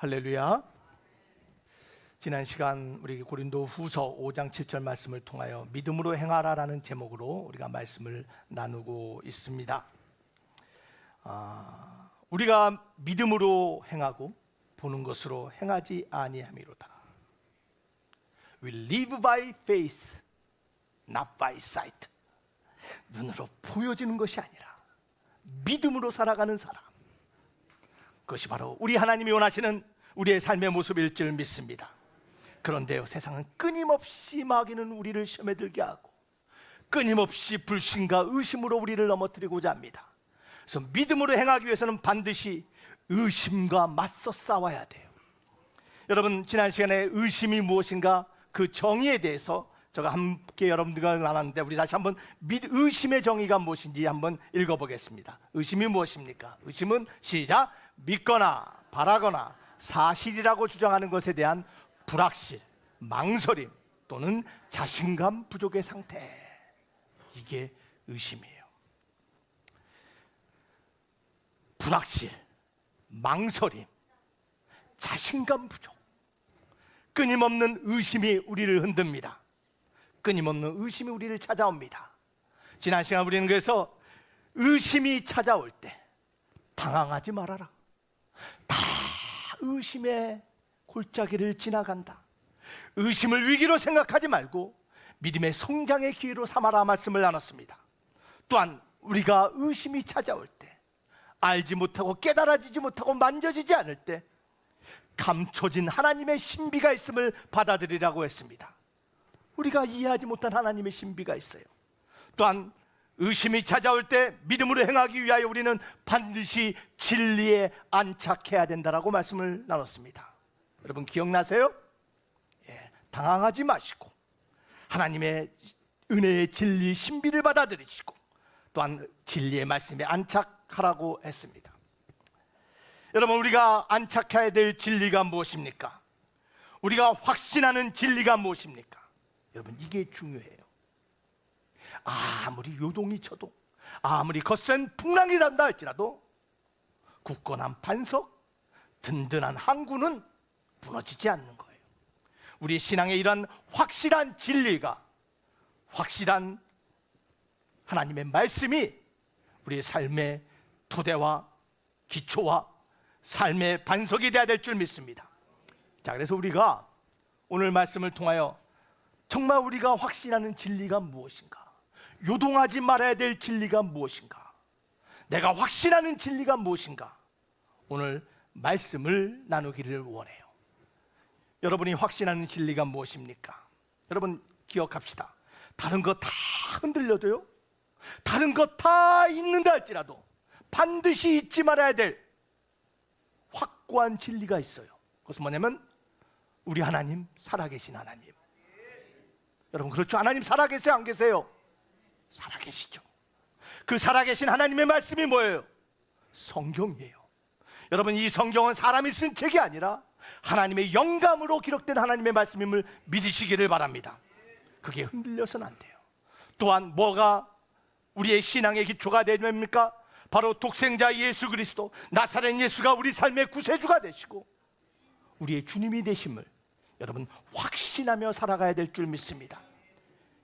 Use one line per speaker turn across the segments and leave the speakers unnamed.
할렐루야. 지난 시간 우리 고린도 후서 5장 7절 말씀을 통하여 믿음으로 행하라라는 제목으로 우리가 말씀을 나누고 있습니다. 우리가 믿음으로 행하고 보는 것으로 행하지 아니함이로다. We live by faith, not by sight. 눈으로 보여지는 것이 아니라 믿음으로 살아가는 사람, 그것이 바로 우리 하나님이 원하시는 우리의 삶의 모습일 줄 믿습니다. 그런데요, 세상은 끊임없이 마귀는 우리를 시험에 들게 하고 끊임없이 불신과 의심으로 우리를 넘어뜨리고자 합니다. 그래서 믿음으로 행하기 위해서는 반드시 의심과 맞서 싸워야 돼요. 여러분, 지난 시간에 의심이 무엇인가 그 정의에 대해서 제가 함께 여러분들과 나눴는데, 우리 다시 한번 의심의 정의가 무엇인지 한번 읽어보겠습니다. 의심이 무엇입니까? 의심은 시작! 믿거나 바라거나 사실이라고 주장하는 것에 대한 불확실, 망설임 또는 자신감 부족의 상태, 이게 의심이에요. 불확실, 망설임, 자신감 부족, 끊임없는 의심이 우리를 흔듭니다. 끊임없는 의심이 우리를 찾아옵니다. 지난 시간 우리는 그래서 의심이 찾아올 때 당황하지 말아라. 다 의심의 골짜기를 지나간다. 의심을 위기로 생각하지 말고 믿음의 성장의 기회로 삼아라 말씀을 나눴습니다. 또한 우리가 의심이 찾아올 때, 알지 못하고 깨달아지지 못하고 만져지지 않을 때 감춰진 하나님의 신비가 있음을 받아들이라고 했습니다. 우리가 이해하지 못한 하나님의 신비가 있어요. 또한 의심이 찾아올 때 믿음으로 행하기 위하여 우리는 반드시 진리에 안착해야 된다라고 말씀을 나눴습니다. 여러분 기억나세요? 당황하지 마시고 하나님의 은혜의 진리 신비를 받아들이시고 또한 진리의 말씀에 안착하라고 했습니다. 여러분, 우리가 안착해야 될 진리가 무엇입니까? 우리가 확신하는 진리가 무엇입니까? 여러분, 이게 중요해요. 아무리 요동이 쳐도, 아무리 거센 풍랑이 난다 할지라도 굳건한 반석, 든든한 항구는 무너지지 않는 거예요. 우리 신앙의 이런 확실한 진리가, 확실한 하나님의 말씀이 우리의 삶의 토대와 기초와 삶의 반석이 되어야 될 줄 믿습니다. 자, 그래서 우리가 오늘 말씀을 통하여 정말 우리가 확신하는 진리가 무엇인가, 요동하지 말아야 될 진리가 무엇인가, 내가 확신하는 진리가 무엇인가, 오늘 말씀을 나누기를 원해요. 여러분이 확신하는 진리가 무엇입니까? 여러분 기억합시다. 다른 거 다 흔들려도요, 다른 거 다 있는다 할지라도 반드시 잊지 말아야 될 확고한 진리가 있어요. 그것은 뭐냐면 우리 하나님, 살아계신 하나님. 여러분 그렇죠? 하나님 살아계세요, 안 계세요? 살아계시죠. 그 살아계신 하나님의 말씀이 뭐예요? 성경이에요. 여러분, 이 성경은 사람이 쓴 책이 아니라 하나님의 영감으로 기록된 하나님의 말씀임을 믿으시기를 바랍니다. 그게 흔들려서는 안 돼요. 또한 뭐가 우리의 신앙의 기초가 됩니까? 바로 독생자 예수 그리스도, 나사렛 예수가 우리 삶의 구세주가 되시고 우리의 주님이 되심을 여러분 확신하며 살아가야 될 줄 믿습니다.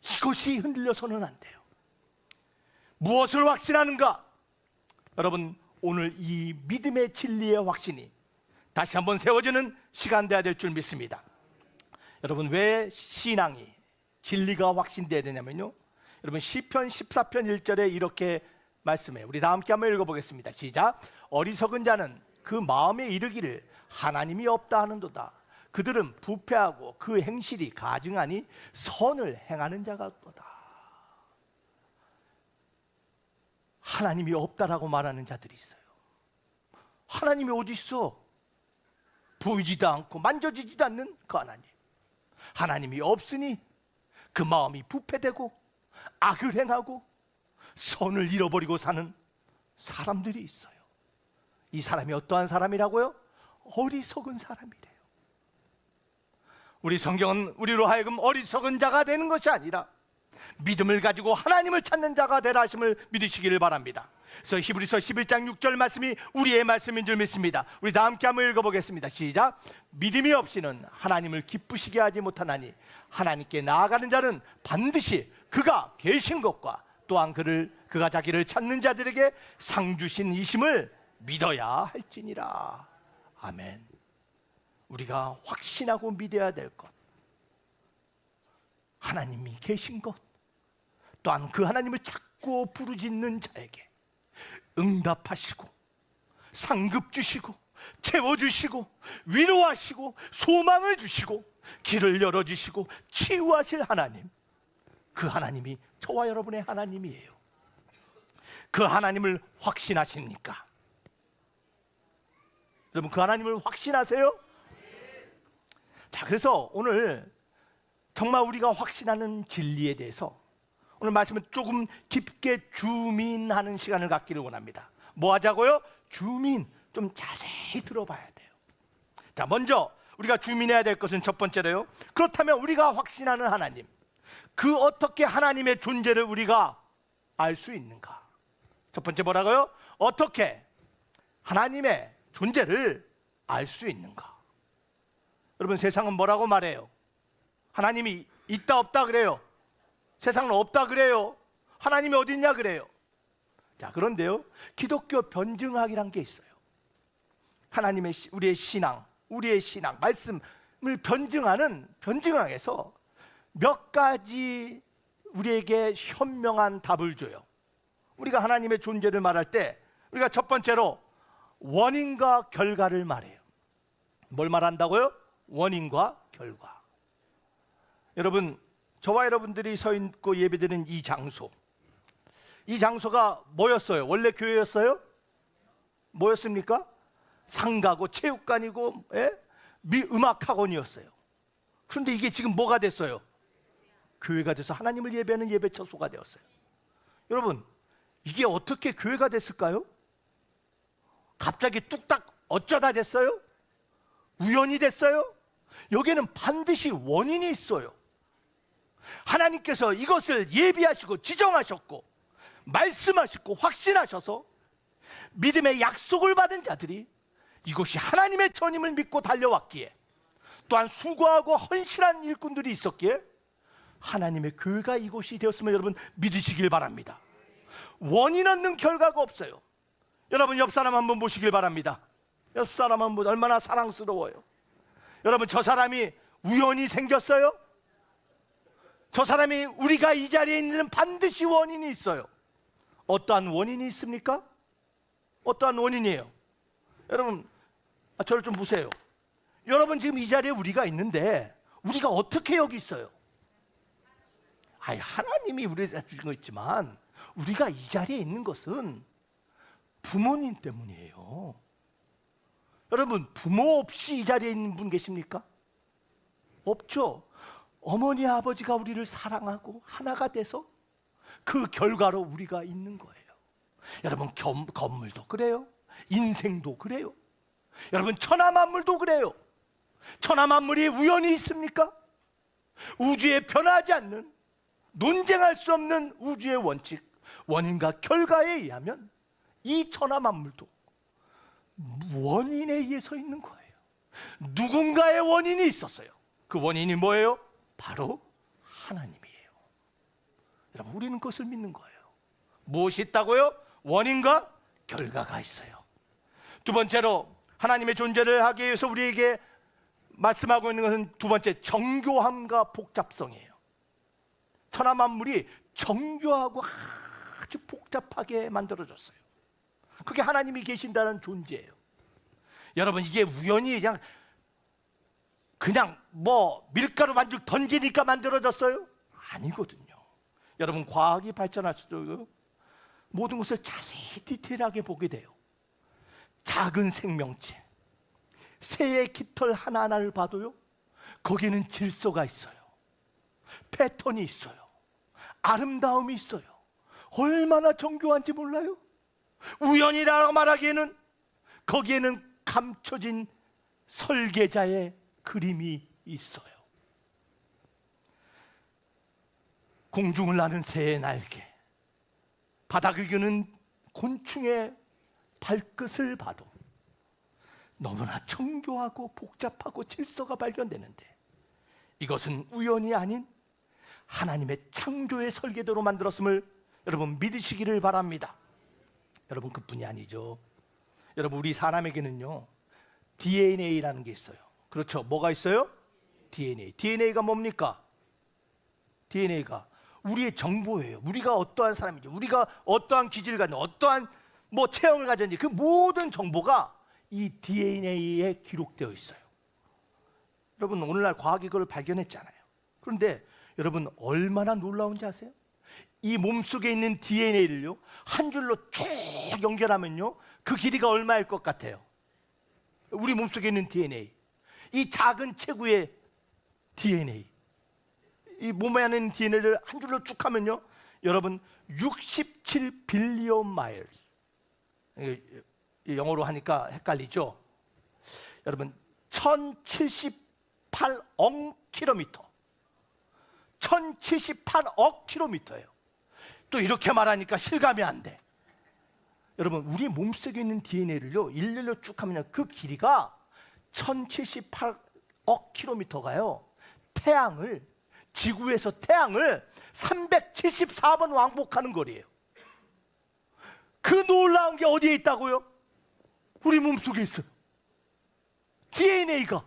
이것이 흔들려서는 안 돼요. 무엇을 확신하는가? 여러분, 오늘 이 믿음의 진리의 확신이 다시 한번 세워지는 시간 되어야 될 줄 믿습니다. 여러분, 왜 신앙이, 진리가 확신되어야 되냐면요, 여러분 시편 14편 1절에 이렇게 말씀해요. 우리 다 함께 한번 읽어보겠습니다. 시작! 어리석은 자는 그 마음에 이르기를 하나님이 없다 하는도다. 그들은 부패하고 그 행실이 가증하니 선을 행하는 자가 없도다. 하나님이 없다라고 말하는 자들이 있어요. 하나님이 어디 있어? 보이지도 않고 만져지지도 않는 그 하나님. 하나님이 없으니 그 마음이 부패되고 악을 행하고 선을 잃어버리고 사는 사람들이 있어요. 이 사람이 어떠한 사람이라고요? 어리석은 사람이래요. 우리 성경은 우리로 하여금 어리석은 자가 되는 것이 아니라 믿음을 가지고 하나님을 찾는 자가 되라 하심을 믿으시기를 바랍니다. 그래서 히브리서 11장 6절 말씀이 우리의 말씀인 줄 믿습니다. 우리 다 함께 한번 읽어보겠습니다. 시작. 믿음이 없이는 하나님을 기쁘시게 하지 못하나니 하나님께 나아가는 자는 반드시 그가 계신 것과 또한 그가 자기를 찾는 자들에게 상 주신 이심을 믿어야 할지니라. 아멘. 우리가 확신하고 믿어야 될 것, 하나님이 계신 것, 또한 그 하나님을 찾고 부르짖는 자에게 응답하시고 상급 주시고 채워주시고 위로하시고 소망을 주시고 길을 열어주시고 치유하실 하나님, 그 하나님이 저와 여러분의 하나님이에요. 그 하나님을 확신하십니까? 여러분, 그 하나님을 확신하세요? 자, 그래서 오늘 정말 우리가 확신하는 진리에 대해서 오늘 말씀은 조금 깊게 주민하는 시간을 갖기를 원합니다. 뭐 하자고요? 주민, 좀 자세히 들어봐야 돼요. 자, 먼저 우리가 주민해야 될 것은 첫 번째로요, 그렇다면 우리가 확신하는 하나님, 그 어떻게 하나님의 존재를 우리가 알 수 있는가? 첫 번째 뭐라고요? 어떻게 하나님의 존재를 알 수 있는가? 여러분, 세상은 뭐라고 말해요? 하나님이 있다 없다 그래요. 세상은 없다 그래요. 하나님이 어디 있냐 그래요. 자, 그런데요, 기독교 변증학이란 게 있어요. 하나님의 우리의 신앙 말씀을 변증하는 변증학에서 몇 가지 우리에게 현명한 답을 줘요. 우리가 하나님의 존재를 말할 때 우리가 첫 번째로 원인과 결과를 말해요. 뭘 말한다고요? 원인과 결과. 여러분, 저와 여러분들이 서 있고 예배드리는 이 장소가 뭐였어요? 원래 교회였어요? 뭐였습니까? 상가고 체육관이고, 음악학원이었어요. 그런데 이게 지금 뭐가 됐어요? 교회가 돼서 하나님을 예배하는 예배처소가 되었어요. 여러분, 이게 어떻게 교회가 됐을까요? 갑자기 뚝딱 어쩌다 됐어요? 우연히 됐어요? 여기에는 반드시 원인이 있어요. 하나님께서 이것을 예비하시고 지정하셨고 말씀하시고 확신하셔서 믿음의 약속을 받은 자들이 이곳이 하나님의 전임을 믿고 달려왔기에, 또한 수고하고 헌신한 일꾼들이 있었기에 하나님의 교회가 이곳이 되었음을 여러분 믿으시길 바랍니다. 원인 없는 결과가 없어요. 여러분, 옆 사람 한번 보시길 바랍니다. 옆 사람 한번 얼마나 사랑스러워요. 여러분, 저 사람이 우연히 생겼어요? 저 사람이 우리가 이 자리에 있는 반드시 원인이 있어요. 어떠한 원인이 있습니까? 어떠한 원인이에요? 여러분, 저를 좀 보세요. 여러분, 지금 이 자리에 우리가 있는데 우리가 어떻게 여기 있어요? 하나님이 우리를 주신 거 있지만 우리가 이 자리에 있는 것은 부모님 때문이에요. 여러분, 부모 없이 이 자리에 있는 분 계십니까? 없죠. 어머니 아버지가 우리를 사랑하고 하나가 돼서 그 결과로 우리가 있는 거예요. 여러분, 건물도 그래요. 인생도 그래요. 여러분, 천하만물도 그래요. 천하만물이 우연히 있습니까? 우주에 변하지 않는, 논쟁할 수 없는 우주의 원칙, 원인과 결과에 의하면 이 천하만물도 원인에 의해서 있는 거예요. 누군가의 원인이 있었어요. 그 원인이 뭐예요? 바로 하나님이에요. 여러분, 우리는 그것을 믿는 거예요. 무엇이 있다고요? 원인과 결과가 있어요. 두 번째로 하나님의 존재를 하기 위해서 우리에게 말씀하고 있는 것은 두 번째, 정교함과 복잡성이에요. 천하만물이 정교하고 아주 복잡하게 만들어졌어요. 그게 하나님이 계신다는 존재예요. 여러분, 이게 우연히 그냥 뭐 밀가루 반죽 던지니까 만들어졌어요? 아니거든요. 여러분, 과학이 발전할수록 모든 것을 자세히 디테일하게 보게 돼요. 작은 생명체, 새의 깃털 하나하나를 봐도요, 거기에는 질서가 있어요. 패턴이 있어요. 아름다움이 있어요. 얼마나 정교한지 몰라요? 우연이라고 말하기에는 거기에는 감춰진 설계자의 그림이 있어요. 공중을 나는 새의 날개, 바닥을 기는 곤충의 발끝을 봐도 너무나 정교하고 복잡하고 질서가 발견되는데, 이것은 우연이 아닌 하나님의 창조의 설계대로 만들었음을 여러분 믿으시기를 바랍니다. 여러분, 그뿐이 아니죠. 여러분, 우리 사람에게는요 DNA라는 게 있어요. 그렇죠? 뭐가 있어요? DNA. DNA가 뭡니까? DNA가 우리의 정보예요. 우리가 어떠한 사람인지, 우리가 어떠한 기질을 가졌는지, 어떠한 체형을 가졌는지, 그 모든 정보가 이 DNA에 기록되어 있어요. 여러분, 오늘날 과학이 그걸 발견했잖아요. 그런데 여러분, 얼마나 놀라운지 아세요? 이 몸속에 있는 DNA를요 한 줄로 쭉 연결하면요 그 길이가 얼마일 것 같아요? 우리 몸속에 있는 DNA, 이 작은 체구의 DNA, 이 몸에 있는 DNA를 한 줄로 쭉 하면요 여러분 67 빌리언 마일스, 영어로 하니까 헷갈리죠? 여러분 1078억 킬로미터, 1078억 킬로미터예요. 또 이렇게 말하니까 실감이 안 돼. 여러분, 우리 몸속에 있는 DNA를요 일렬로 쭉 하면 그 길이가 1078억 킬로미터가요 지구에서 태양을 374번 왕복하는 거리예요. 그 놀라운 게 어디에 있다고요? 우리 몸속에 있어요. DNA가.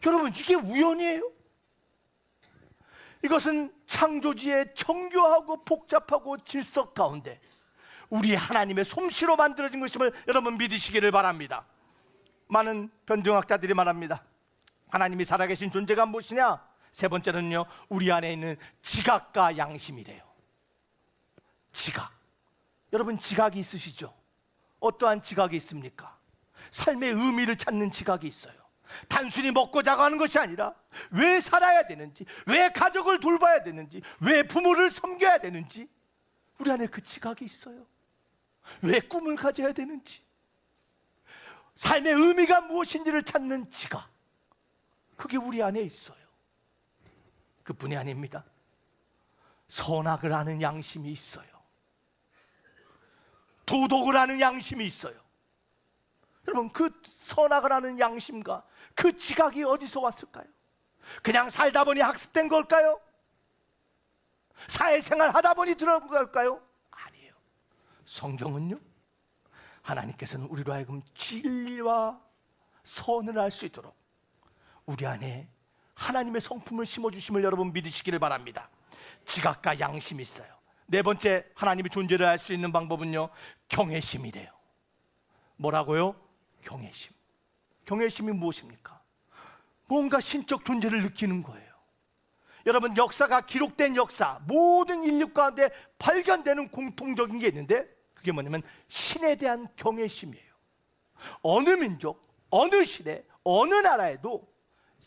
여러분, 이게 우연이에요? 이것은 창조주의 정교하고 복잡하고 질서 가운데 우리 하나님의 솜씨로 만들어진 것임을 여러분 믿으시기를 바랍니다. 많은 변증학자들이 말합니다. 하나님이 살아계신 존재가 무엇이냐? 세 번째는요, 우리 안에 있는 지각과 양심이래요. 지각. 여러분, 지각이 있으시죠? 어떠한 지각이 있습니까? 삶의 의미를 찾는 지각이 있어요. 단순히 먹고 자고 하는 것이 아니라 왜 살아야 되는지, 왜 가족을 돌봐야 되는지, 왜 부모를 섬겨야 되는지, 우리 안에 그 지각이 있어요. 왜 꿈을 가져야 되는지, 삶의 의미가 무엇인지를 찾는 지각, 그게 우리 안에 있어요. 그뿐이 아닙니다. 선악을 아는 양심이 있어요. 도덕을 아는 양심이 있어요. 여러분, 그 선악을 아는 양심과 그 지각이 어디서 왔을까요? 그냥 살다 보니 학습된 걸까요? 사회생활 하다 보니 들어온 걸까요? 아니에요. 성경은요, 하나님께서는 우리로 하여금 진리와 선을 알 수 있도록 우리 안에 하나님의 성품을 심어주심을 여러분 믿으시기를 바랍니다. 지각과 양심이 있어요. 네 번째, 하나님의 존재를 알 수 있는 방법은요, 경외심이래요. 뭐라고요? 경외심. 경외심이 무엇입니까? 뭔가 신적 존재를 느끼는 거예요. 여러분, 역사가 기록된 역사, 모든 인류 가운데 발견되는 공통적인 게 있는데, 그게 뭐냐면 신에 대한 경외심이에요. 어느 민족, 어느 시대, 어느 나라에도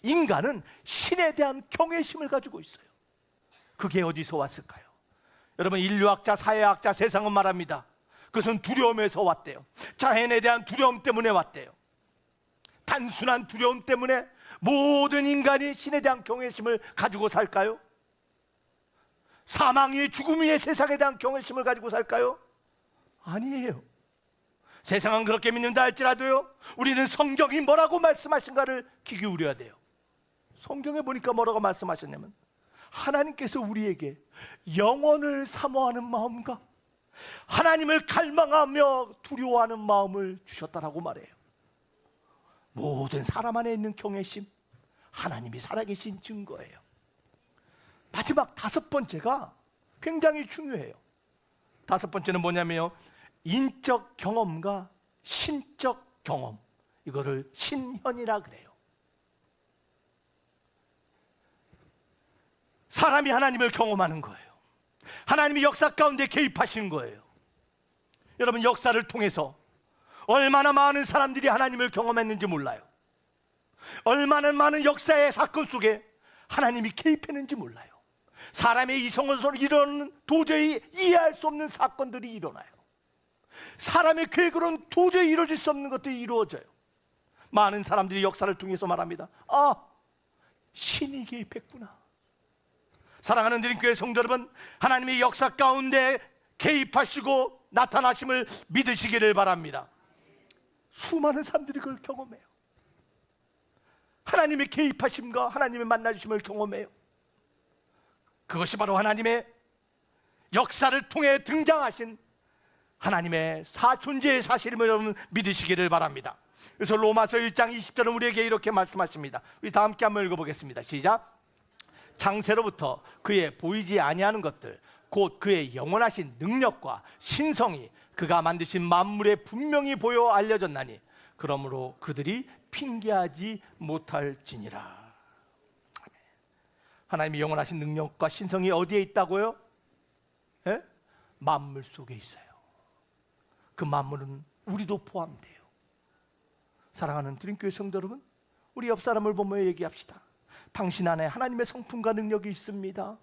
인간은 신에 대한 경외심을 가지고 있어요. 그게 어디서 왔을까요? 여러분, 인류학자, 사회학자, 세상은 말합니다. 그것은 두려움에서 왔대요. 자연에 대한 두려움 때문에 왔대요. 단순한 두려움 때문에 모든 인간이 신에 대한 경외심을 가지고 살까요? 사망의 죽음의 세상에 대한 경외심을 가지고 살까요? 아니에요. 세상은 그렇게 믿는다 할지라도요, 우리는 성경이 뭐라고 말씀하신가를 귀 기울여야 돼요. 성경에 보니까 뭐라고 말씀하셨냐면, 하나님께서 우리에게 영원을 사모하는 마음과 하나님을 갈망하며 두려워하는 마음을 주셨다라고 말해요. 모든 사람 안에 있는 경외심, 하나님이 살아계신 증거예요. 마지막 다섯 번째가 굉장히 중요해요. 다섯 번째는 뭐냐면요, 인적 경험과 신적 경험, 이거를 신현이라 그래요. 사람이 하나님을 경험하는 거예요. 하나님이 역사 가운데 개입하시는 거예요. 여러분, 역사를 통해서 얼마나 많은 사람들이 하나님을 경험했는지 몰라요. 얼마나 많은 역사의 사건 속에 하나님이 개입했는지 몰라요. 사람의 이성으로 이루는 도저히 이해할 수 없는 사건들이 일어나요. 사람의 계획으로는 도저히 이루어질 수 없는 것들이 이루어져요. 많은 사람들이 역사를 통해서 말합니다. 아, 신이 개입했구나. 사랑하는 드림교회 성도 여러분, 하나님의 역사 가운데 개입하시고 나타나심을 믿으시기를 바랍니다. 수많은 사람들이 그걸 경험해요. 하나님의 개입하심과 하나님의 만나주심을 경험해요. 그것이 바로 하나님의 역사를 통해 등장하신 하나님의 존재의 사실임을 여러분 믿으시기를 바랍니다. 그래서 로마서 1장 20절은 우리에게 이렇게 말씀하십니다. 우리 다 함께 한번 읽어보겠습니다. 시작. 창세로부터 그의 보이지 아니하는 것들 곧 그의 영원하신 능력과 신성이 그가 만드신 만물에 분명히 보여 알려졌나니 그러므로 그들이 핑계하지 못할지니라. 하나님의 영원하신 능력과 신성이 어디에 있다고요? 예? 만물 속에 있어요. 그 만물은 우리도 포함돼요. 사랑하는 드림교회 성도 여러분, 우리 옆 사람을 보며 얘기합시다. 당신 안에 하나님의 성품과 능력이 있습니다.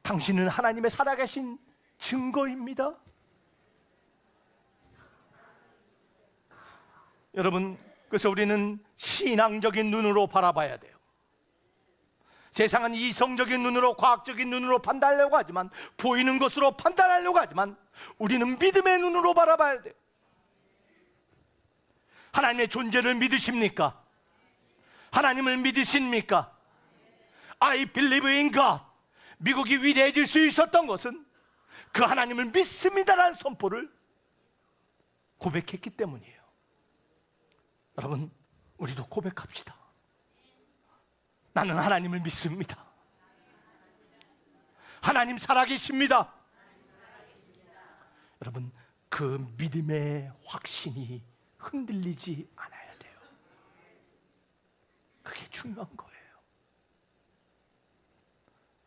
당신은 하나님의 살아계신 증거입니다. 여러분, 그래서 우리는 신앙적인 눈으로 바라봐야 돼요. 세상은 이성적인 눈으로, 과학적인 눈으로 판단하려고 하지만, 보이는 것으로 판단하려고 하지만, 우리는 믿음의 눈으로 바라봐야 돼요. 하나님의 존재를 믿으십니까? 하나님을 믿으십니까? I believe in God. 미국이 위대해질 수 있었던 것은 그 하나님을 믿습니다라는 선포를 고백했기 때문이에요. 여러분, 우리도 고백합시다. 나는 하나님을 믿습니다. 하나님 살아계십니다. 여러분, 그 믿음의 확신이 흔들리지 않아야 돼요. 그게 중요한 거예요.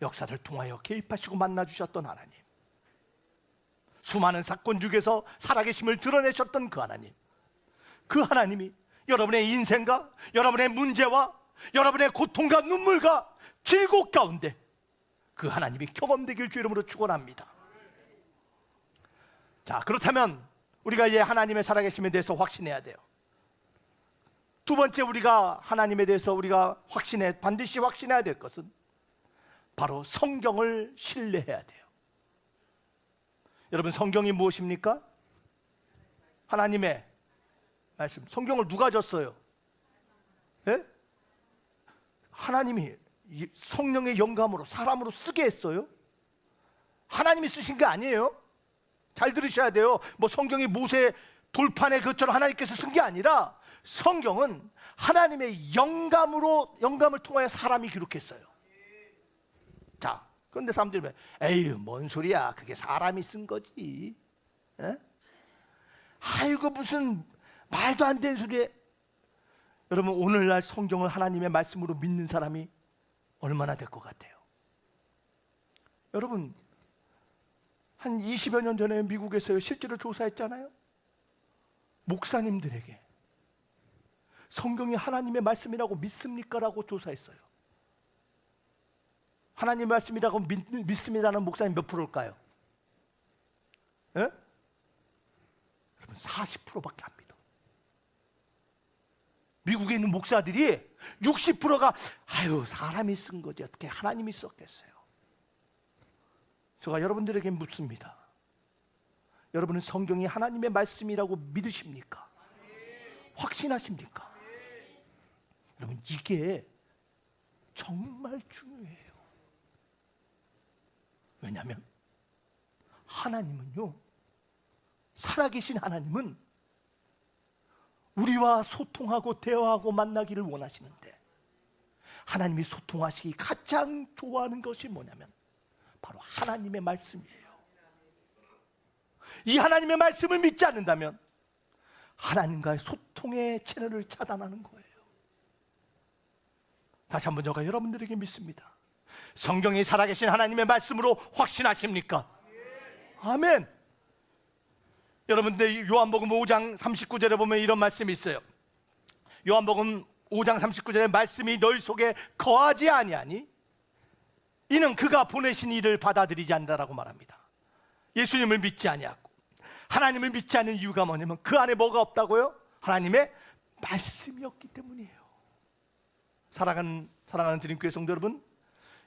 역사를 통하여 개입하시고 만나주셨던 하나님, 수많은 사건 중에서 살아계심을 드러내셨던 그 하나님, 그 하나님이 여러분의 인생과 여러분의 문제와 여러분의 고통과 눈물과 질곡 가운데 그 하나님이 경험되길 주 이름으로 축원합니다. 자, 그렇다면 우리가 이제 하나님의 살아계심에 대해서 확신해야 돼요. 두 번째, 우리가 하나님에 대해서 우리가 반드시 확신해야 될 것은 바로 성경을 신뢰해야 돼요. 여러분, 성경이 무엇입니까? 하나님의 말씀. 성경을 누가 줬어요? 예? 하나님이 성령의 영감으로 사람으로 쓰게 했어요. 하나님이 쓰신 게 아니에요. 잘 들으셔야 돼요. 뭐 성경이 모세 돌판에 그것처럼 하나님께서 쓴 게 아니라 성경은 하나님의 영감을 통하여 사람이 기록했어요. 자, 그런데 사람들이 왜, 에휴, 뭔 소리야, 그게 사람이 쓴 거지. 에? 아이고, 무슨 말도 안 되는 소리에. 여러분, 오늘날 성경을 하나님의 말씀으로 믿는 사람이 얼마나 될 것 같아요? 여러분, 한 20여 년 전에 미국에서 실제로 조사했잖아요. 목사님들에게 성경이 하나님의 말씀이라고 믿습니까? 라고 조사했어요. 하나님의 말씀이라고 믿습니다는 목사님 몇 프로일까요? 예? 여러분, 40%밖에 안 믿어. 미국에 있는 목사들이 60%가 아유, 사람이 쓴 거지 어떻게 하나님이 썼겠어요? 제가 여러분들에게 묻습니다. 여러분은 성경이 하나님의 말씀이라고 믿으십니까? 확신하십니까? 여러분, 이게 정말 중요해요. 왜냐하면 하나님은요, 살아계신 하나님은 우리와 소통하고 대화하고 만나기를 원하시는데, 하나님이 소통하시기 가장 좋아하는 것이 뭐냐면 바로 하나님의 말씀이에요. 이 하나님의 말씀을 믿지 않는다면 하나님과의 소통의 채널을 차단하는 거예요. 다시 한번 제가 여러분들에게 믿습니다. 성경이 살아계신 하나님의 말씀으로 확신하십니까? 아멘. 여러분들, 요한복음 5장 39절에 보면 이런 말씀이 있어요. 요한복음 5장 39절에 말씀이 너희 속에 거하지 아니하니 이는 그가 보내신 이를 받아들이지 않는다라고 말합니다. 예수님을 믿지 아니하고 하나님을 믿지 않는 이유가 뭐냐면 그 안에 뭐가 없다고요? 하나님의 말씀이 없기 때문이에요. 사랑하는 드림교회 성도 여러분,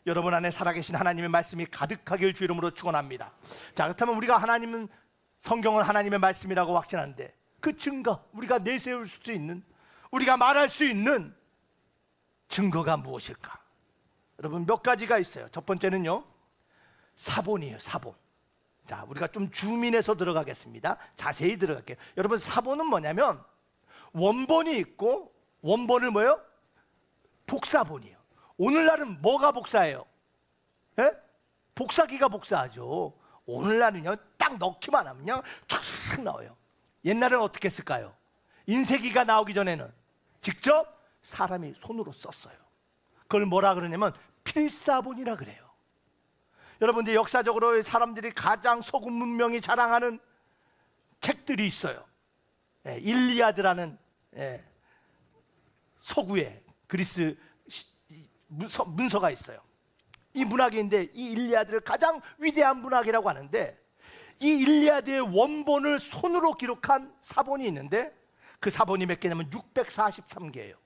여러분 안에 살아계신 하나님의 말씀이 가득하길 주 이름으로 축원합니다. 자, 그렇다면 우리가 성경은 하나님의 말씀이라고 확신하는데 그 증거, 우리가 내세울 수 있는, 우리가 말할 수 있는 증거가 무엇일까? 여러분, 몇 가지가 있어요. 첫 번째는요, 사본이에요. 사본. 자, 우리가 좀 줌인해서 들어가겠습니다. 자세히 들어갈게요. 여러분, 사본은 뭐냐면 원본이 있고, 원본을 뭐예요? 복사본이에요. 오늘날은 뭐가 복사해요? 예? 복사기가 복사하죠. 오늘날은요, 딱 넣기만 하면 촥 나와요. 옛날에는 어떻게 했을까요? 인쇄기가 나오기 전에는 직접 사람이 손으로 썼어요. 그걸 뭐라 그러냐면 필사본이라 그래요. 여러분, 이제 역사적으로 사람들이 가장 서구 문명이 자랑하는 책들이 있어요. 일리아드라는 서구의 그리스 문서가 있어요. 이 문학인데 이 일리아드를 가장 위대한 문학이라고 하는데, 이 일리아드의 원본을 손으로 기록한 사본이 있는데 그 사본이 몇 개냐면 643개예요.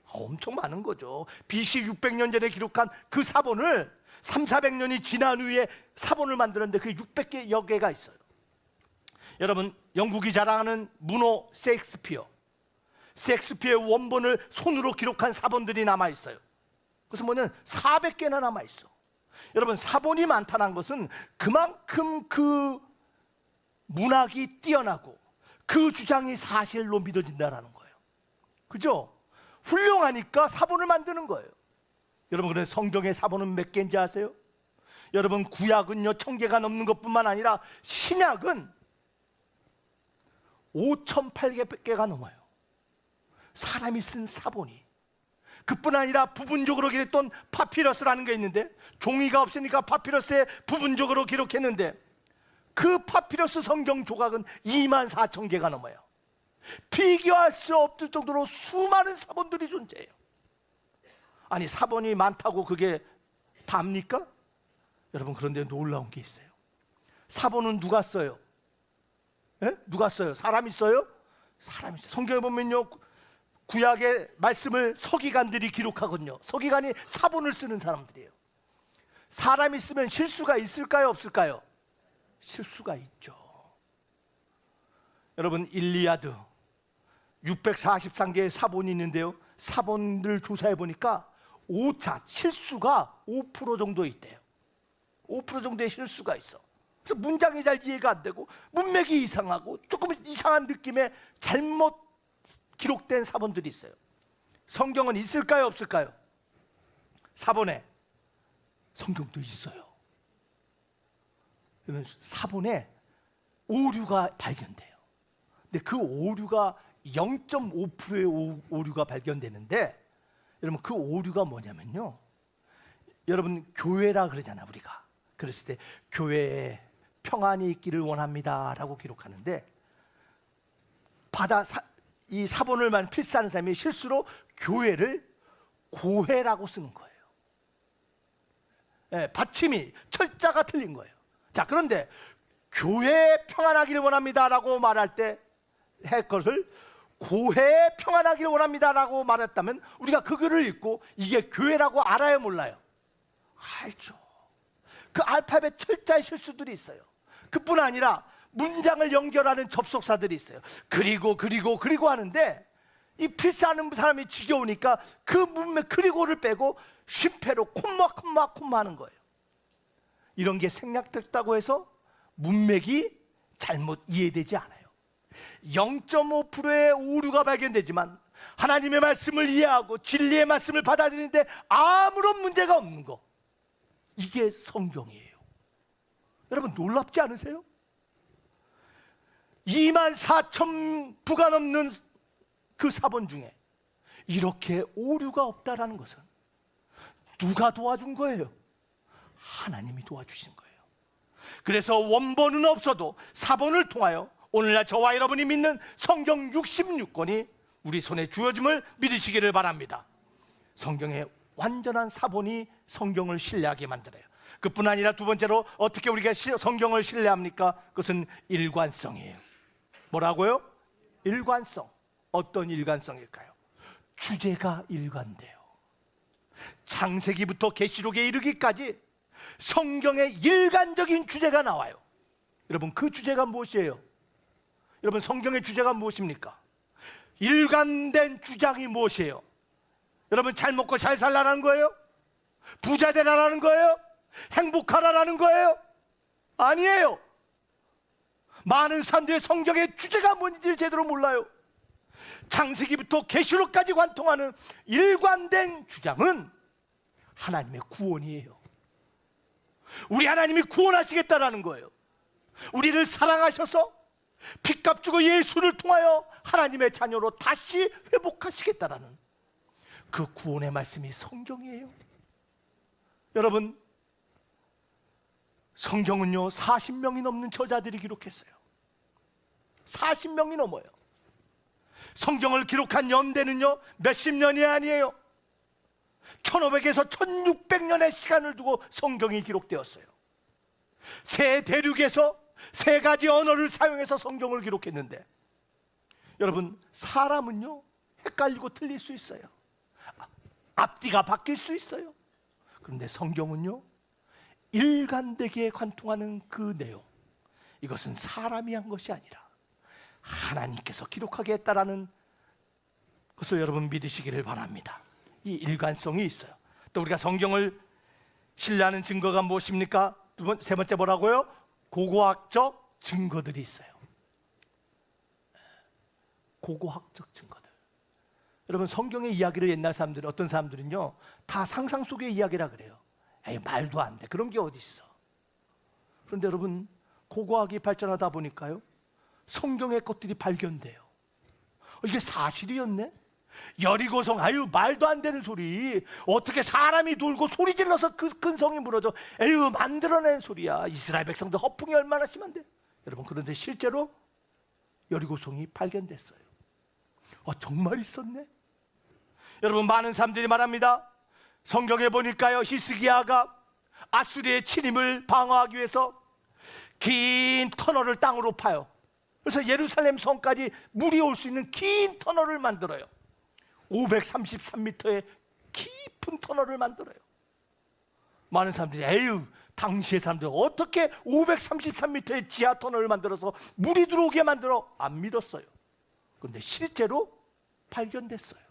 엄청 많은 거죠. BC 600년 전에 기록한 그 사본을 300~400년이 지난 후에 사본을 만들었는데 그게 600여 개가 있어요. 여러분, 영국이 자랑하는 문호 셰익스피어의 원본을 손으로 기록한 사본들이 남아있어요. 그래서 뭐냐면 400개나 남아있어. 여러분, 사본이 많다는 것은 그만큼 그 문학이 뛰어나고 그 주장이 사실로 믿어진다는 거예요. 그죠? 훌륭하니까 사본을 만드는 거예요. 여러분, 그래서 성경의 사본은 몇 개인지 아세요? 여러분, 구약은요 1000개가 넘는 것뿐만 아니라 신약은 5800개가 넘어요. 사람이 쓴 사본이. 그뿐 아니라 부분적으로 기록했던 파피러스라는 게 있는데, 종이가 없으니까 파피러스에 부분적으로 기록했는데 그 파피러스 성경 조각은 24,000개가 넘어요. 비교할 수 없을 정도로 수많은 사본들이 존재해요. 아니, 사본이 많다고 그게 답니까? 여러분, 그런데 놀라운 게 있어요. 사본은 누가 써요? 누가 써요? 사람이 써요? 사람이 써요. 성경에 보면요, 구약의 말씀을 서기관들이 기록하거든요. 서기관이 사본을 쓰는 사람들이에요. 사람이 쓰면 실수가 있을까요? 없을까요? 실수가 있죠. 여러분, 일리아드 643개의 사본이 있는데요, 사본들 조사해 보니까 오차, 실수가 5% 정도 있대요. 5% 정도의 실수가 있어. 그래서 문장이 잘 이해가 안 되고 문맥이 이상하고 조금 이상한 느낌의 잘못 기록된 사본들이 있어요. 성경은 있을까요? 없을까요? 사본에 성경도 있어요. 그러면 사본에 오류가 발견돼요. 근데 그 오류가 0.5%의 오류가 발견되는데, 여러분, 그 오류가 뭐냐면요, 여러분, 교회라 그러잖아. 우리가 그랬을 때 교회에 평안이 있기를 원합니다 라고 기록하는데, 이 사본을 필사하는 사람이 실수로 교회를 고해라고 쓰는 거예요. 받침이, 철자가 틀린 거예요. 자, 그런데 교회에 평안하기를 원합니다 라고 말할 때 할 것을 고해에 평안하기를 원합니다 라고 말했다면 우리가 그 글을 읽고 이게 교회라고 알아요, 몰라요? 알죠. 그 알파벳 철자의 실수들이 있어요. 그뿐 아니라 문장을 연결하는 접속사들이 있어요. 그리고 하는데 이 필사하는 사람이 지겨우니까 그 문맥 그리고를 빼고 쉼표로 콤마 하는 거예요. 이런 게 생략됐다고 해서 문맥이 잘못 이해되지 않아요. 0.5%의 오류가 발견되지만 하나님의 말씀을 이해하고 진리의 말씀을 받아들이는데 아무런 문제가 없는 거, 이게 성경이에요. 여러분, 놀랍지 않으세요? 24,000부가 넘는 그 사본 중에 이렇게 오류가 없다라는 것은 누가 도와준 거예요? 하나님이 도와주신 거예요. 그래서 원본은 없어도 사본을 통하여 오늘날 저와 여러분이 믿는 성경 66권이 우리 손에 주어짐을 믿으시기를 바랍니다. 성경의 완전한 사본이 성경을 신뢰하게 만들어요. 그뿐 아니라 두 번째로 어떻게 우리가 성경을 신뢰합니까? 그것은 일관성이에요. 뭐라고요? 일관성. 어떤 일관성일까요? 주제가 일관돼요. 창세기부터 계시록에 이르기까지 성경의 일관적인 주제가 나와요. 여러분, 그 주제가 무엇이에요? 여러분, 성경의 주제가 무엇입니까? 일관된 주장이 무엇이에요? 여러분, 잘 먹고 잘 살라는 거예요? 부자 되라는 거예요? 행복하라는 거예요? 아니에요. 많은 사람들이 성경의 주제가 뭔지를 제대로 몰라요. 창세기부터 계시록까지 관통하는 일관된 주장은 하나님의 구원이에요. 우리 하나님이 구원하시겠다라는 거예요. 우리를 사랑하셔서 핏값 주고 예수를 통하여 하나님의 자녀로 다시 회복하시겠다라는 그 구원의 말씀이 성경이에요. 여러분, 성경은요 40명이 넘는 저자들이 기록했어요. 40명이 넘어요. 성경을 기록한 연대는요 몇십 년이 아니에요. 1500에서 1600년의 시간을 두고 성경이 기록되었어요. 세 대륙에서 세 가지 언어를 사용해서 성경을 기록했는데, 여러분, 사람은요 헷갈리고 틀릴 수 있어요. 앞뒤가 바뀔 수 있어요. 그런데 성경은요 일관되게 관통하는 그 내용, 이것은 사람이 한 것이 아니라 하나님께서 기록하게 했다라는 것을 여러분 믿으시기를 바랍니다. 이 일관성이 있어요. 또 우리가 성경을 신뢰하는 증거가 무엇입니까? 세 번째 뭐라고요? 고고학적 증거들이 있어요. 고고학적 증거들. 여러분, 성경의 이야기를 옛날 사람들, 어떤 사람들은요 다 상상 속의 이야기라 그래요. 에이, 말도 안 돼, 그런 게 어디 있어. 그런데 여러분, 고고학이 발전하다 보니까요 성경의 것들이 발견돼요. 이게 사실이었네? 여리고성, 아유 말도 안 되는 소리. 어떻게 사람이 돌고 소리 질러서 그 근성이 무너져. 에휴, 만들어낸 소리야. 이스라엘 백성들 허풍이 얼마나 심한데. 여러분, 그런데 실제로 여리고성이 발견됐어요. 정말 있었네. 여러분, 많은 사람들이 말합니다. 성경에 보니까요 히스기야가 아수리의 침입을 방어하기 위해서 긴 터널을 땅으로 파요. 그래서 예루살렘 성까지 물이 올 수 있는 긴 터널을 만들어요. 533m의 깊은 터널을 만들어요. 많은 사람들이 에휴, 당시의 사람들 어떻게 533m의 지하 터널을 만들어서 물이 들어오게 만들어? 안 믿었어요. 그런데 실제로 발견됐어요.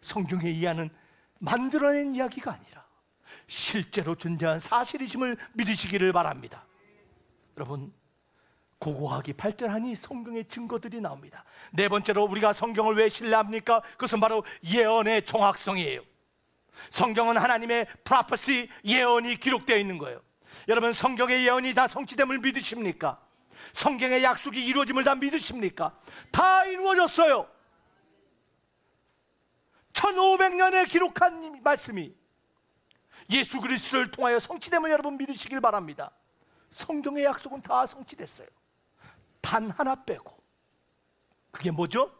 성경에 의하는 만들어낸 이야기가 아니라 실제로 존재한 사실이심을 믿으시기를 바랍니다. 여러분, 고고학이 발전하니 성경의 증거들이 나옵니다. 네 번째로 우리가 성경을 왜 신뢰합니까? 그것은 바로 예언의 정확성이에요. 성경은 하나님의 프로페시, 예언이 기록되어 있는 거예요. 여러분, 성경의 예언이 다 성취됨을 믿으십니까? 성경의 약속이 이루어짐을 다 믿으십니까? 다 이루어졌어요. 1500년에 기록한 말씀이 예수 그리스도를 통하여 성취됨을 여러분 믿으시길 바랍니다. 성경의 약속은 다 성취됐어요. 단 하나 빼고. 그게 뭐죠?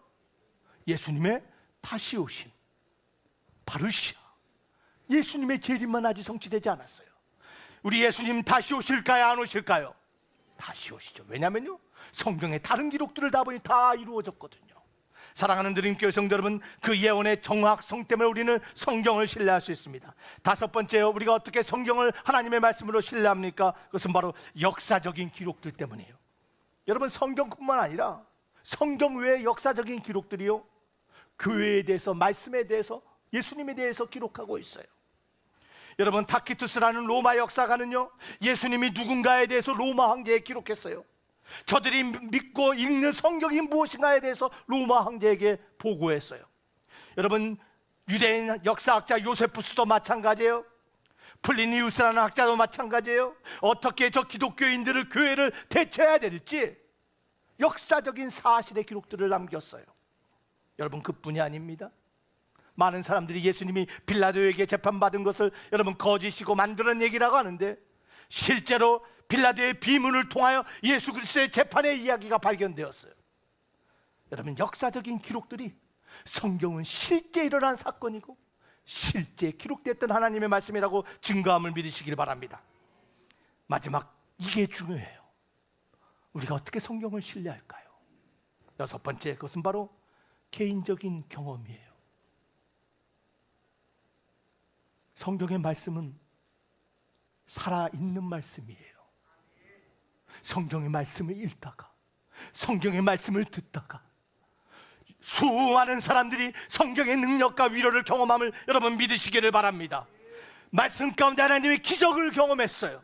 예수님의 다시 오심, 바르시아. 예수님의 재림만 아직 성취되지 않았어요. 우리 예수님 다시 오실까요? 안 오실까요? 다시 오시죠. 왜냐면요 성경의 다른 기록들을 다 보니 다 이루어졌거든요. 사랑하는 드림교회 성도 여러분, 그 예언의 정확성 때문에 우리는 성경을 신뢰할 수 있습니다. 다섯 번째요, 우리가 어떻게 성경을 하나님의 말씀으로 신뢰합니까? 그것은 바로 역사적인 기록들 때문이에요. 여러분, 성경뿐만 아니라 성경 외의 역사적인 기록들이요 교회에 대해서, 말씀에 대해서, 예수님에 대해서 기록하고 있어요. 여러분, 타키투스라는 로마 역사가는요 예수님이 누군가에 대해서 로마 황제에 기록했어요. 저들이 믿고 읽는 성경이 무엇인가에 대해서 로마 황제에게 보고했어요. 여러분, 유대인 역사학자 요세푸스도 마찬가지예요. 플리니우스라는 학자도 마찬가지예요. 어떻게 저 기독교인들을, 교회를 대처해야 될지 역사적인 사실의 기록들을 남겼어요. 여러분, 그뿐이 아닙니다. 많은 사람들이 예수님이 빌라도에게 재판받은 것을 여러분 거짓이고 만드는 얘기라고 하는데, 실제로 빌라도의 비문을 통하여 예수 그리스도의 재판의 이야기가 발견되었어요. 여러분, 역사적인 기록들이, 성경은 실제 일어난 사건이고 실제 기록됐던 하나님의 말씀이라고 증거함을 믿으시길 바랍니다. 마지막, 이게 중요해요. 우리가 어떻게 성경을 신뢰할까요? 여섯 번째, 그것은 바로 개인적인 경험이에요. 성경의 말씀은 살아있는 말씀이에요. 성경의 말씀을 읽다가, 성경의 말씀을 듣다가 수많은 사람들이 성경의 능력과 위로를 경험함을 여러분 믿으시기를 바랍니다. 말씀 가운데 하나님의 기적을 경험했어요.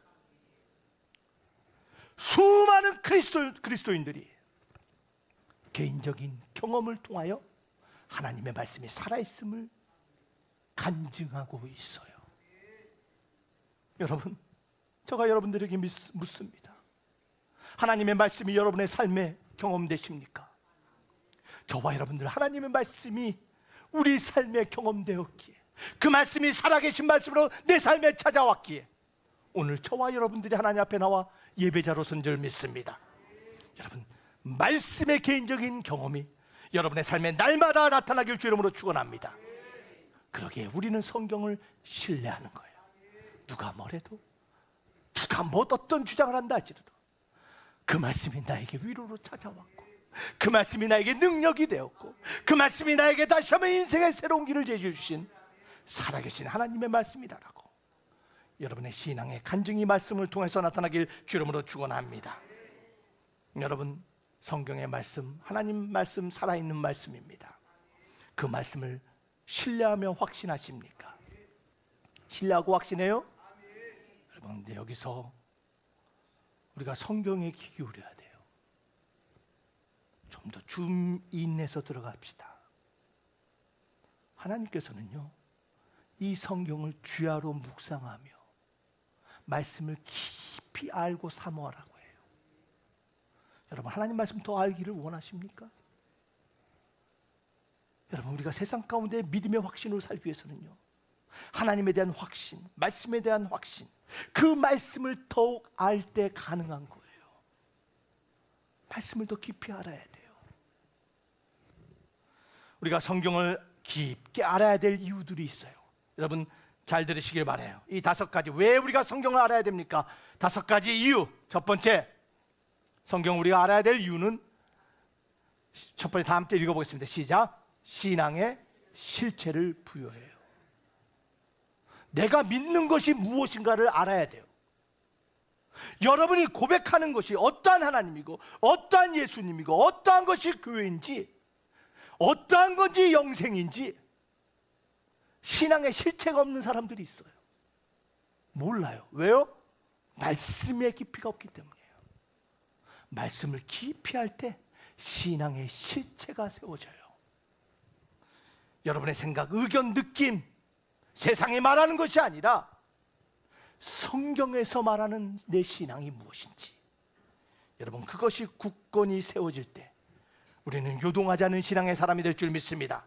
수많은 그리스도인들이 개인적인 경험을 통하여 하나님의 말씀이 살아있음을 간증하고 있어요. 여러분, 제가 여러분들에게 묻습니다. 하나님의 말씀이 여러분의 삶에 경험되십니까? 저와 여러분들 하나님의 말씀이 우리 삶에 경험되었기에, 그 말씀이 살아계신 말씀으로 내 삶에 찾아왔기에 오늘 저와 여러분들이 하나님 앞에 나와 예배자로 선 줄 믿습니다. 여러분, 말씀의 개인적인 경험이 여러분의 삶에 날마다 나타나길 주 이름으로 축원합니다. 그러기에 우리는 성경을 신뢰하는 거예요. 누가 뭐래도, 누가 뭐 어떤 주장을 한다 할지라도 그 말씀이 나에게 위로로 찾아왔고, 그 말씀이 나에게 능력이 되었고, 그 말씀이 나에게 다시 한번 인생의 새로운 길을 제시해주신 살아계신 하나님의 말씀이라고 여러분의 신앙의 간증이 말씀을 통해서 나타나길 주 이름으로 축원합니다. 여러분, 성경의 말씀, 하나님 말씀 살아있는 말씀입니다. 그 말씀을 신뢰하며 확신하십니까? 신뢰하고 확신해요? 여러분, 근데 여기서 우리가 성경에 귀 기울여야 돼요. 좀 더 줌인해서 들어갑시다. 하나님께서는요, 이 성경을 주야로 묵상하며 말씀을 깊이 알고 사모하라고 해요. 여러분, 하나님 말씀 더 알기를 원하십니까? 여러분, 우리가 세상 가운데 믿음의 확신으로 살기 위해서는요, 하나님에 대한 확신, 말씀에 대한 확신, 그 말씀을 더욱 알 때 가능한 거예요. 말씀을 더 깊이 알아야 돼요. 우리가 성경을 깊게 알아야 될 이유들이 있어요. 여러분, 잘 들으시길 바라요. 이 5가지, 왜 우리가 성경을 알아야 됩니까? 5가지 이유. 첫 번째, 성경 우리가 알아야 될 이유는, 첫 번째, 다 함께 읽어보겠습니다. 시작. 신앙의 실체를 부여해요. 내가 믿는 것이 무엇인가를 알아야 돼요. 여러분이 고백하는 것이 어떠한 하나님이고, 어떠한 예수님이고, 어떠한 것이 교회인지, 어떠한 건지 영생인지 신앙의 실체가 없는 사람들이 있어요. 몰라요. 왜요? 말씀의 깊이가 없기 때문이에요. 말씀을 깊이 할 때 신앙의 실체가 세워져요. 여러분의 생각, 의견, 느낌, 세상이 말하는 것이 아니라 성경에서 말하는 내 신앙이 무엇인지, 여러분, 그것이 굳건히 세워질 때 우리는 요동하지 않는 신앙의 사람이 될 줄 믿습니다.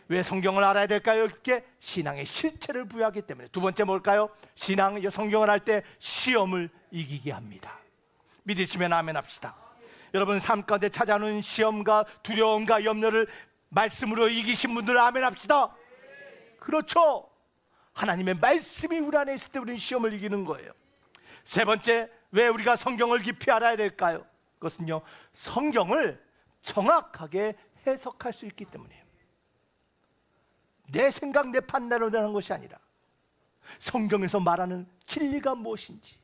왜 성경을 알아야 될까요? 이렇게 신앙의 실체를 부여하기 때문에. 두 번째 뭘까요? 성경을 할 때 시험을 이기게 합니다. 믿으시면 아멘 합시다. 여러분, 삶 가운데 찾아오는 시험과 두려움과 염려를 말씀으로 이기신 분들 아멘 합시다. 그렇죠. 하나님의 말씀이 우리 안에 있을 때 우리는 시험을 이기는 거예요. 세 번째, 왜 우리가 성경을 깊이 알아야 될까요? 그것은요, 성경을 정확하게 해석할 수 있기 때문이에요. 내 생각, 내 판단으로 되는 것이 아니라 성경에서 말하는 진리가 무엇인지,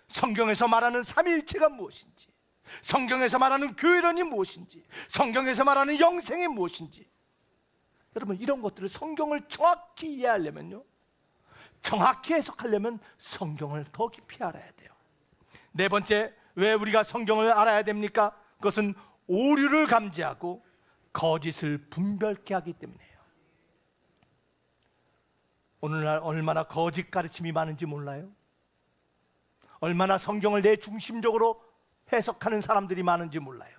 성경에서 말하는 삼위일체가 무엇인지, 성경에서 말하는 교회론이 무엇인지, 성경에서 말하는 영생이 무엇인지, 여러분, 이런 것들을 성경을 정확히 이해하려면요, 정확히 해석하려면 성경을 더 깊이 알아야 돼요. 네 번째, 왜 우리가 성경을 알아야 됩니까? 그것은 오류를 감지하고 거짓을 분별케 하기 때문이에요. 오늘날 얼마나 거짓 가르침이 많은지 몰라요? 얼마나 성경을 내 중심적으로 해석하는 사람들이 많은지 몰라요?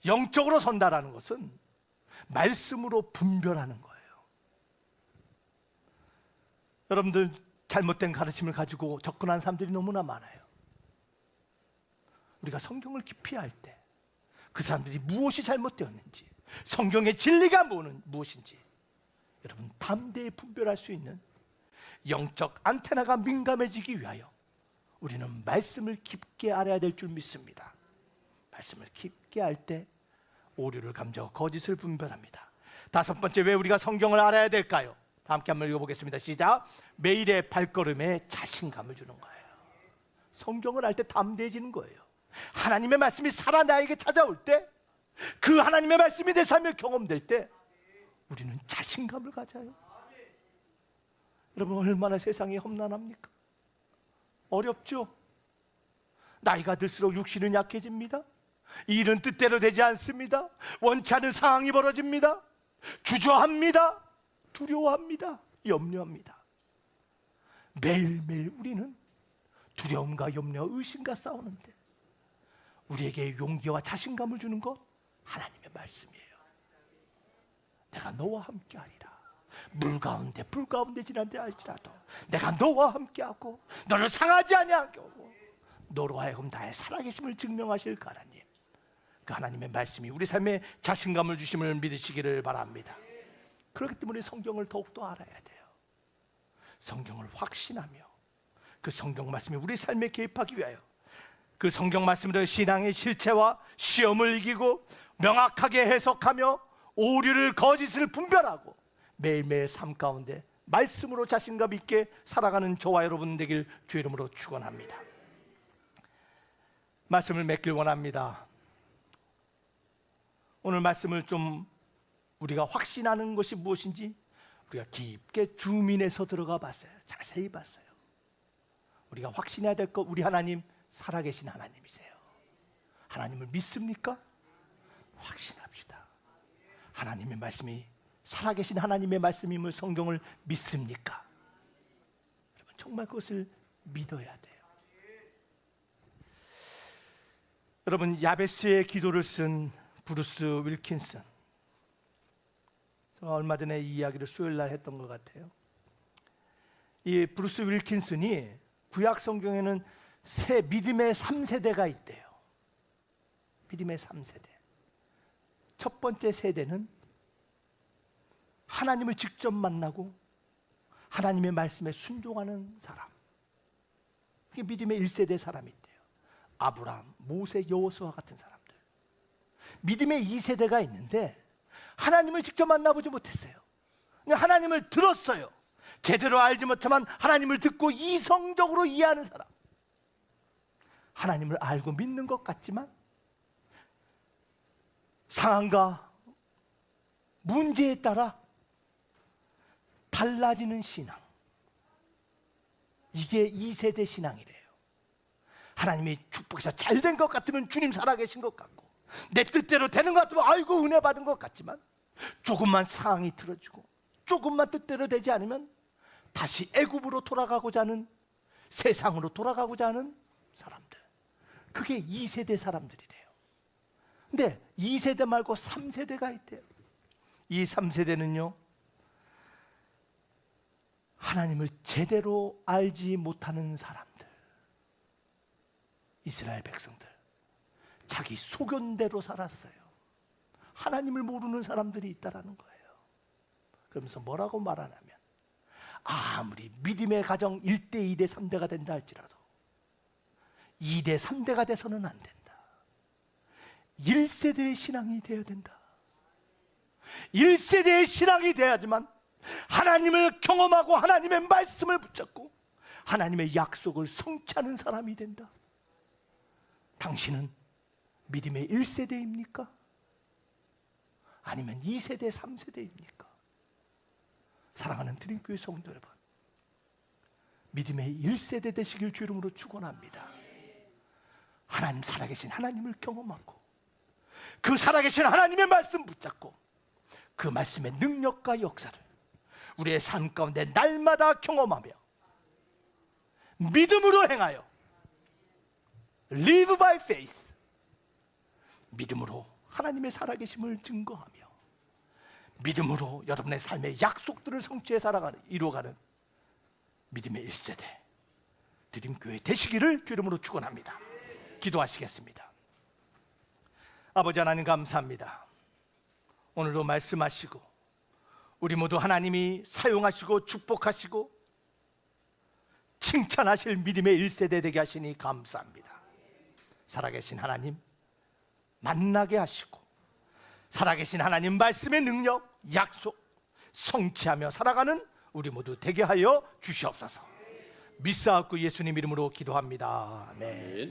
영적으로 선다라는 것은 말씀으로 분별하는 거예요. 여러분들, 잘못된 가르침을 가지고 접근한 사람들이 너무나 많아요. 우리가 성경을 깊이 알 때 그 사람들이 무엇이 잘못되었는지, 성경의 진리가 무엇인지 여러분 담대히 분별할 수 있는 영적 안테나가 민감해지기 위하여 우리는 말씀을 깊게 알아야 될 줄 믿습니다. 말씀을 깊게 알 때 오류를 감지하고 거짓을 분별합니다. 다섯 번째, 왜 우리가 성경을 알아야 될까요? 함께 한번 읽어보겠습니다. 시작. 매일의 발걸음에 자신감을 주는 거예요. 성경을 할 때 담대해지는 거예요. 하나님의 말씀이 살아 나에게 찾아올 때, 그 하나님의 말씀이 내 삶에 경험될 때 우리는 자신감을 가져요. 여러분, 얼마나 세상이 험난합니까? 어렵죠? 나이가 들수록 육신은 약해집니다. 일은 뜻대로 되지 않습니다. 원치 않은 상황이 벌어집니다. 주저합니다. 두려워합니다. 염려합니다. 매일매일 우리는 두려움과 염려와 의심과 싸우는데, 우리에게 용기와 자신감을 주는 것 하나님의 말씀이에요. 내가 너와 함께하리라. 물 가운데 불 가운데 지난다 할지라도 내가 너와 함께하고 너를 상하지 아니하게 하고 너로 하여금 나의 살아계심을 증명하실 그 하나님, 그 하나님의 말씀이 우리 삶에 자신감을 주심을 믿으시기를 바랍니다. 그렇기 때문에 성경을 더욱더 알아야 돼요. 성경을 확신하며 그 성경 말씀이 우리 삶에 개입하기 위하여, 그 성경 말씀으로 신앙의 실체와 시험을 이기고 명확하게 해석하며 오류를 거짓을 분별하고 매일매일 삶 가운데 말씀으로 자신감 있게 살아가는 저와 여러분 되길 주의 이름으로 축원합니다. 말씀을 맺길 원합니다. 오늘 말씀을 좀 우리가 확신하는 것이 무엇인지 우리가 깊게 주민에서 들어가 봤어요. 자세히 봤어요. 우리가 확신해야 될 것, 우리 하나님 살아계신 하나님이세요. 하나님을 믿습니까? 확신합시다. 하나님의 말씀이 살아계신 하나님의 말씀임을 성경을 믿습니까? 여러분, 정말 그것을 믿어야 돼요. 여러분, 야베스의 기도를 쓴 브루스 윌킨슨, 제가 얼마 전에 이 이야기를 수요일 날 했던 것 같아요. 이 브루스 윌킨슨이 구약 성경에는 새 믿음의 3세대가 있대요. 믿음의 3세대. 첫 번째 세대는 하나님을 직접 만나고 하나님의 말씀에 순종하는 사람, 그게 믿음의 1세대 사람이 있대요. 아브라함, 모세, 여호수아 같은 사람들. 믿음의 2세대가 있는데 하나님을 직접 만나보지 못했어요. 그냥 하나님을 들었어요. 제대로 알지 못하면 하나님을 듣고 이성적으로 이해하는 사람. 하나님을 알고 믿는 것 같지만 상황과 문제에 따라 달라지는 신앙, 이게 2세대 신앙이래요. 하나님이 축복해서 잘 된 것 같으면 주님 살아계신 것 같고, 내 뜻대로 되는 것 같으면 아이고 은혜 받은 것 같지만, 조금만 상황이 틀어지고 조금만 뜻대로 되지 않으면 다시 애굽으로 돌아가고자 하는, 세상으로 돌아가고자 하는 사람들, 그게 2세대 사람들이래요. 근데 2세대 말고 3세대가 있대요. 이 3세대는요, 하나님을 제대로 알지 못하는 사람들, 이스라엘 백성들, 자기 소견대로 살았어요. 하나님을 모르는 사람들이 있다라는 거예요. 그러면서 뭐라고 말하냐면, 아무리 믿음의 가정 1대, 2대, 3대가 된다 할지라도 2대, 3대가 돼서는 안 된다. 1세대의 신앙이 되어야 된다. 1세대의 신앙이 돼야지만 하나님을 경험하고 하나님의 말씀을 붙잡고 하나님의 약속을 성취하는 사람이 된다. 당신은 믿음의 1세대입니까? 아니면 2세대, 3세대입니까? 사랑하는 드림교회 성도 여러분, 믿음의 1세대 되시길 주 이름으로 축원합니다. 하나님, 살아계신 하나님을 경험하고 그 살아계신 하나님의 말씀 붙잡고 그 말씀의 능력과 역사를 우리의 삶 가운데 날마다 경험하며 믿음으로 행하여 Live by faith, 믿음으로 하나님의 살아계심을 증거하며 믿음으로 여러분의 삶의 약속들을 성취해 살아가는, 이루어가는 믿음의 1세대 드림교회 되시기를 주 이름으로 축원합니다. 기도하시겠습니다. 아버지 하나님, 감사합니다. 오늘도 말씀하시고 우리 모두 하나님이 사용하시고 축복하시고 칭찬하실 믿음의 1세대 되게 하시니 감사합니다. 살아계신 하나님 만나게 하시고 살아계신 하나님 말씀의 능력, 약속 성취하며 살아가는 우리 모두 되게 하여 주시옵소서. 믿사옵고 예수님 이름으로 기도합니다. 아멘.